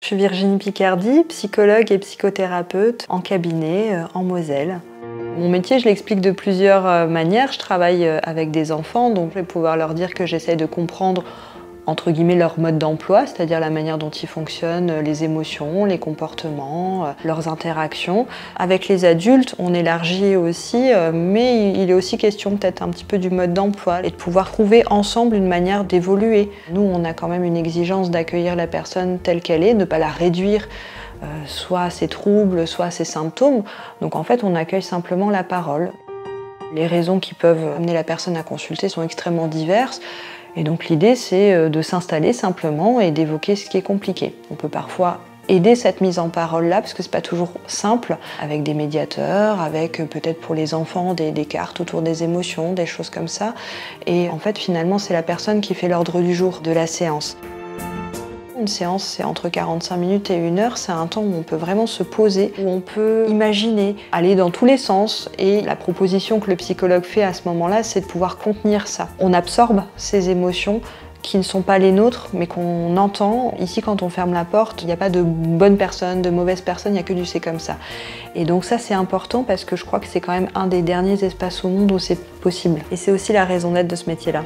Je suis Virginie Picardy, psychologue et psychothérapeute en cabinet en Moselle. Mon métier, je l'explique de plusieurs manières. Je travaille avec des enfants, donc je vais pouvoir leur dire que j'essaie de comprendre entre guillemets leur mode d'emploi, c'est-à-dire la manière dont ils fonctionnent, les émotions, les comportements, leurs interactions. Avec les adultes, on élargit aussi, mais il est aussi question peut-être un petit peu du mode d'emploi et de pouvoir trouver ensemble une manière d'évoluer. Nous, on a quand même une exigence d'accueillir la personne telle qu'elle est, ne pas la réduire soit à ses troubles, soit à ses symptômes. Donc en fait, on accueille simplement la parole. Les raisons qui peuvent amener la personne à consulter sont extrêmement diverses. Et donc l'idée, c'est de s'installer simplement et d'évoquer ce qui est compliqué. On peut parfois aider cette mise en parole-là, parce que c'est pas toujours simple, avec des médiateurs, avec peut-être pour les enfants des cartes autour des émotions, des choses comme ça. Et en fait, finalement, c'est la personne qui fait l'ordre du jour de la séance. Une séance, c'est entre 45 minutes et 1 heure, c'est un temps où on peut vraiment se poser, où on peut imaginer, aller dans tous les sens. Et la proposition que le psychologue fait à ce moment-là, c'est de pouvoir contenir ça. On absorbe ces émotions qui ne sont pas les nôtres, mais qu'on entend. Ici, quand on ferme la porte, il n'y a pas de bonnes personnes, de mauvaises personnes, il n'y a que du c'est comme ça. Et donc ça, c'est important parce que je crois que c'est quand même un des derniers espaces au monde où c'est possible. Et c'est aussi la raison d'être de ce métier-là.